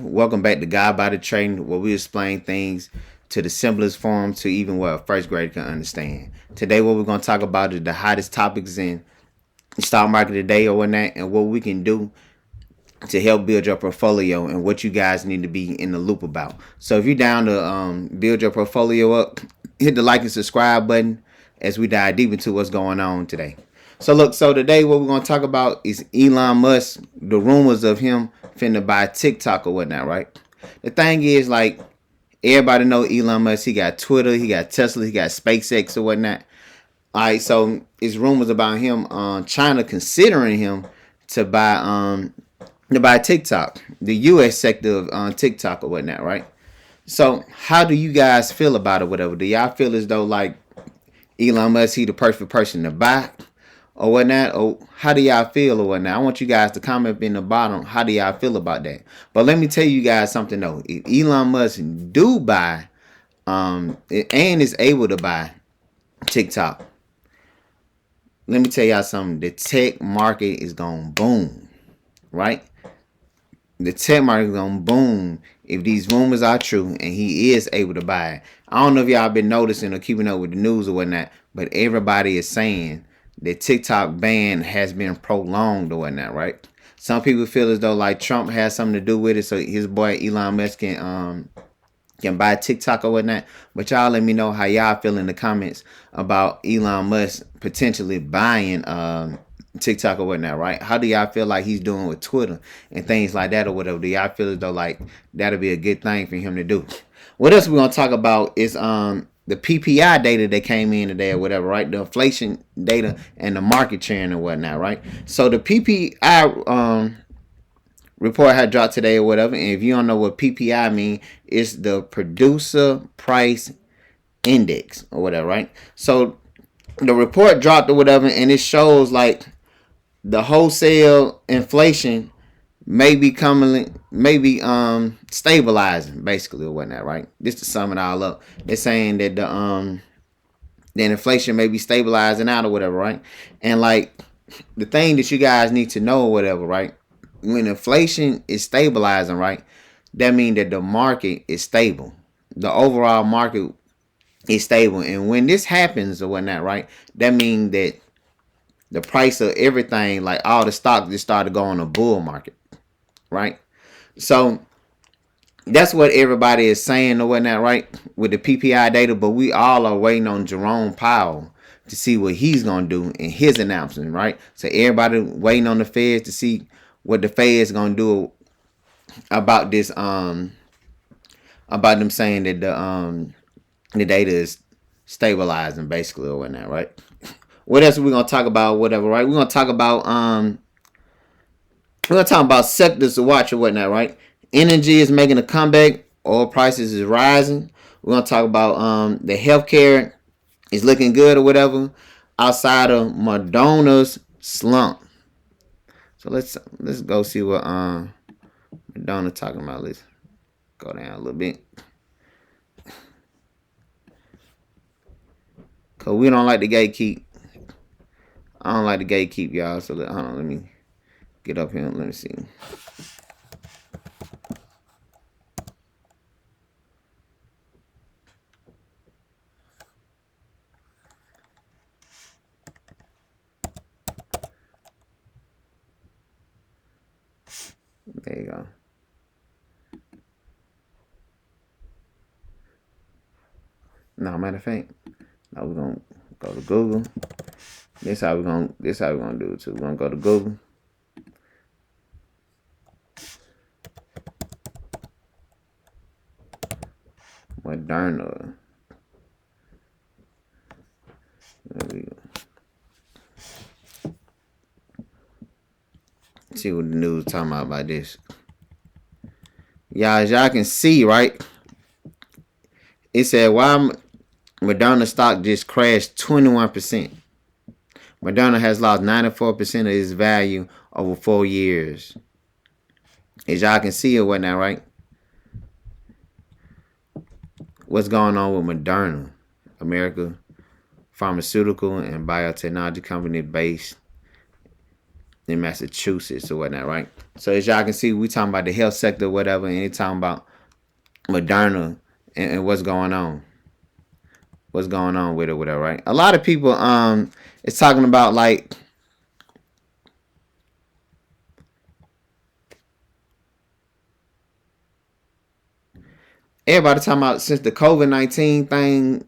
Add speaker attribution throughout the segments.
Speaker 1: Welcome back to God by the Trading, where we explain things to the simplest form to even what a first grader can understand. Today, what we're going to talk about is the hottest topics in the stock market today or whatnot, and what we can do to help build your portfolio and what you guys need to be in the loop about. So, if you're down to build your portfolio up, hit the like and subscribe button as we dive deep into what's going on today. So today what we're gonna talk about is Elon Musk, the rumors of him finna buy TikTok or whatnot, right? The thing is, like, everybody know Elon Musk. He got Twitter, he got Tesla, he got SpaceX or whatnot. All right, so it's rumors about him, China considering him to buy TikTok, the U.S. sector of TikTok or whatnot, right? So how do you guys feel about it? Whatever, do y'all feel as though like Elon Musk he the perfect person to buy or whatnot? Or how do y'all feel or whatnot? I want you guys to comment in the bottom. How do y'all feel about that? But let me tell you guys something though. If Elon Musk do buy and is able to buy TikTok, let me tell y'all something. The tech market is gonna boom, right? The tech market is gonna boom if these rumors are true and he is able to buy it. I don't know if y'all been noticing or keeping up with the news or whatnot, but everybody is saying the TikTok ban has been prolonged or whatnot, right? Some people feel as though like Trump has something to do with it, so his boy Elon Musk can buy TikTok or whatnot. But y'all let me know how y'all feel in the comments about Elon Musk potentially buying TikTok or whatnot, right? How do y'all feel like he's doing with Twitter and things like that or whatever? Do y'all feel as though like that'll be a good thing for him to do? What else we're gonna talk about is the PPI data that came in today or whatever, right? The inflation data and the market trend and whatnot, right? So the PPI report had dropped today or whatever, and if you don't know what PPI mean, it's the producer price index or whatever, right? So the report dropped or whatever, and it shows like the wholesale inflation may be coming, maybe stabilizing basically or whatnot, right? Just to sum it all up, they're saying that the inflation may be stabilizing out or whatever, right? And like the thing that you guys need to know or whatever, right? When inflation is stabilizing, right, that means that the market is stable. The overall market is stable, and when this happens or whatnot, right, that means that the price of everything, like all the stocks, just started going a bull market, right? So that's what everybody is saying or whatnot, right? With the PPI data, but we all are waiting on Jerome Powell to see what he's gonna do in his announcement, right? So everybody waiting on the Feds to see what the Feds gonna do about this, about them saying that the data is stabilizing basically or whatnot, right? What else are we gonna talk about? Whatever, right? We're gonna talk about sectors to watch or whatnot, right? Energy is making a comeback. Oil prices is rising. We're gonna talk about the healthcare is looking good or whatever. Outside of Moderna's slump. So let's go see what Moderna talking about. Let's go down a little bit. Cause we don't like the gatekeep. I don't like the gatekeep, y'all. So hold on, let me get up here and let me see. There you go. No, matter of fact, now we're gonna go to Google. This how we're gonna do it too. We're gonna go to Google. Moderna. See what the news talking about this. Y'all, as y'all can see, right? It said why Moderna stock just crashed 21%. Moderna has lost 94% of its value over 4 years. As y'all can see or whatnot, right? What's going on with Moderna? America pharmaceutical and biotechnology company based in Massachusetts or whatnot, right? So as y'all can see, we talking about the health sector or whatever, and they talking about Moderna and what's going on with it, whatever, right? A lot of people it's talking about like everybody talking about since the COVID-19 thing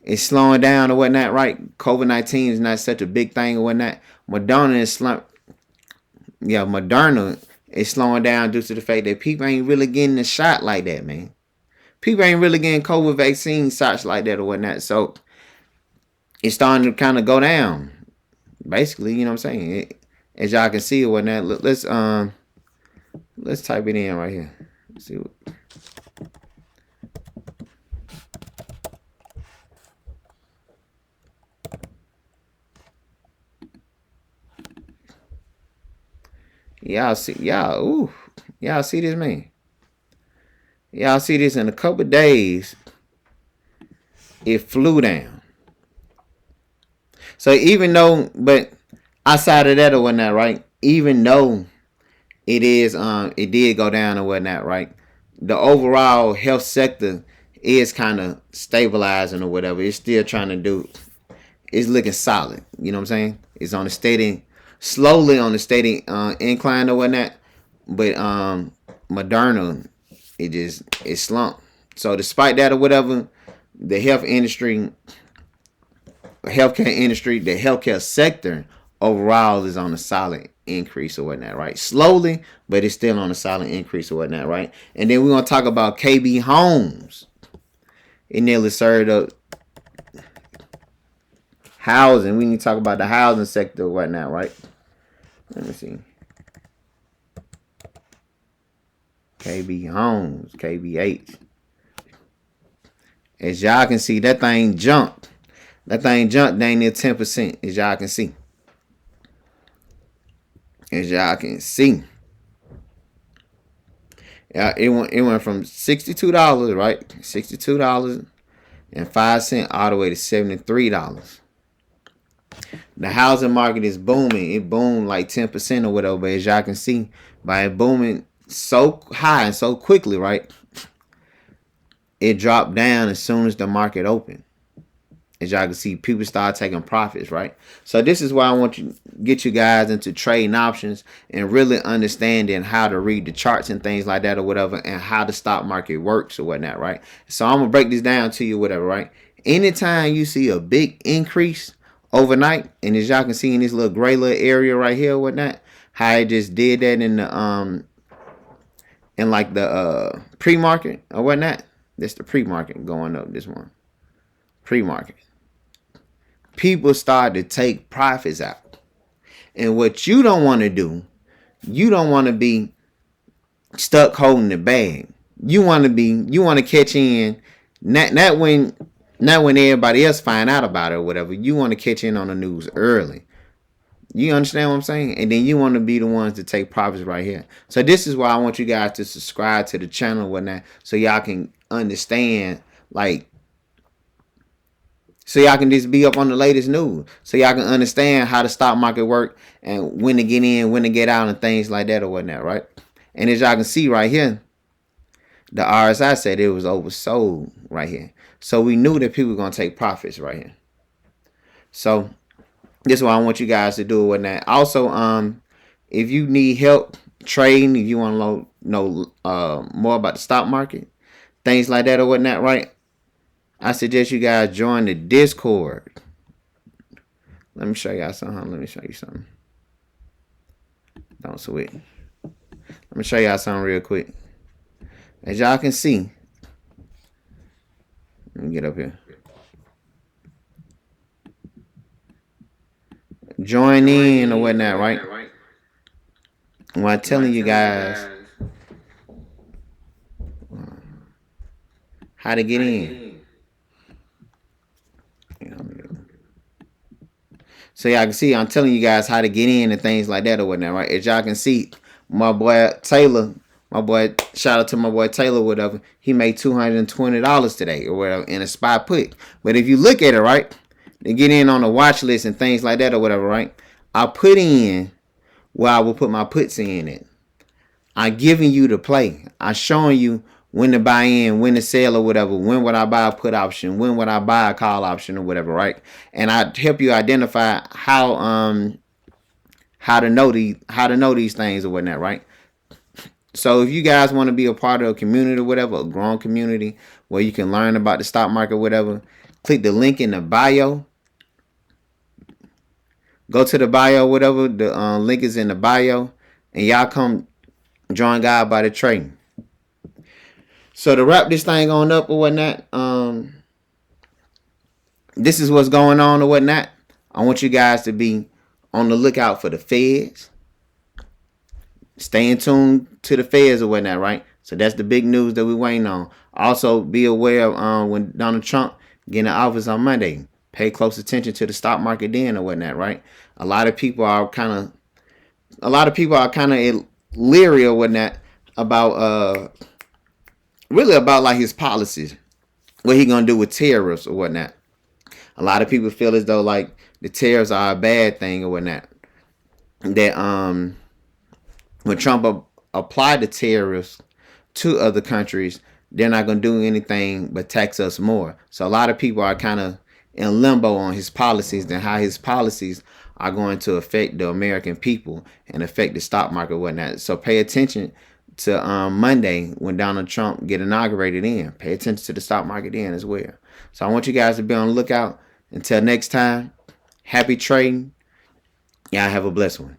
Speaker 1: is slowing down or whatnot, right? COVID-19 is not such a big thing or whatnot. Moderna is slowing down due to the fact that people ain't really getting the shot like that, man. People ain't really getting COVID vaccine shots like that or whatnot. So it's starting to kind of go down. Basically, you know what I'm saying? As y'all can see or whatnot. Let's type it in right here. Let's see what. Y'all see y'all see this, man. Y'all see this in a couple of days. It flew down. So even though, but outside of that or whatnot, right? Even though it did go down or whatnot, right? The overall health sector is kind of stabilizing or whatever. It's still trying to do. It's looking solid. You know what I'm saying? It's on a steady, slowly on a steady incline or whatnot. But Moderna, it slumped. So despite that or whatever, the the healthcare sector overall is on a solid increase or whatnot, right? Slowly, but it's still on a solid increase or whatnot, right? And then we're gonna talk about KB Homes. It nearly served up housing. We need to talk about the housing sector or whatnot, right? Let me see. KB Homes, KBH. As y'all can see, that thing jumped. That thing jumped dang near 10%, as y'all can see. As y'all can see. Yeah, it went from $62, right? $62.05 all the way to $73. The housing market is booming. It boomed like 10% or whatever. But as y'all can see, by it booming so high and so quickly, right? It dropped down as soon as the market opened. As y'all can see, people start taking profits, right? So this is why I want to get you guys into trading options and really understanding how to read the charts and things like that or whatever, and how the stock market works or whatnot, right? So I'm gonna break this down to you, whatever, right? Anytime you see a big increase overnight, and as y'all can see in this little gray little area right here or whatnot, how it just did that in the like the pre-market or whatnot. That's the pre-market going up this one. Pre-market. People start to take profits out. And what you don't want to do, you don't want to be stuck holding the bag. You want to catch in, not when everybody else find out about it or whatever. You want to catch in on the news early. You understand what I'm saying? And then you want to be the ones to take profits right here. So this is why I want you guys to subscribe to the channel and whatnot, so y'all can understand, like, so y'all can just be up on the latest news. So y'all can understand how the stock market work and when to get in, when to get out, and things like that or whatnot, right? And as y'all can see right here, the RSI said it was oversold right here. So we knew that people were going to take profits right here. So this is what I want you guys to do with that. Also, if you need help trading, if you want to know more about the stock market, things like that or whatnot, right? I suggest you guys join the Discord. Let me show y'all something. Let me show you something. Don't sweat. Let me show y'all something real quick. As y'all can see, let me get up here. Join in or whatnot, right? When I'm telling you guys how to get in. So y'all can see, I'm telling you guys how to get in and things like that or whatnot, right? As y'all can see, my boy Taylor, shout out to my boy Taylor, whatever, he made $220 today or whatever in a spot put. But if you look at it, right, to get in on the watch list and things like that or whatever, right, I put in where I will put my puts in it. I'm giving you the play. I'm showing you when to buy in, when to sell or whatever. When would I buy a put option? When would I buy a call option or whatever, right? And I help you identify how to know these things or whatnot, right? So if you guys want to be a part of a community or whatever, a growing community where you can learn about the stock market or whatever, click the link in the bio. Go to the bio, whatever. The link is in the bio. And y'all come join God by the trading. So to wrap this thing on up or whatnot, this is what's going on or whatnot. I want you guys to be on the lookout for the feds. Stay in tune to the feds or whatnot, right? So that's the big news that we're waiting on. Also, be aware of when Donald Trump get in office on Monday. Pay close attention to the stock market then or whatnot, right? A lot of people are kind of leery or whatnot about really about like his policies, what he gonna do with tariffs or whatnot. A lot of people feel as though like the tariffs are a bad thing or whatnot. That when Trump applied the tariffs to other countries, they're not going to do anything but tax us more. So a lot of people are kind of in limbo on his policies and how his policies are going to affect the American people and affect the stock market and whatnot. So pay attention to Monday when Donald Trump get inaugurated in. Pay attention to the stock market then as well. So I want you guys to be on the lookout. Until next time, happy trading. Y'all have a blessed one.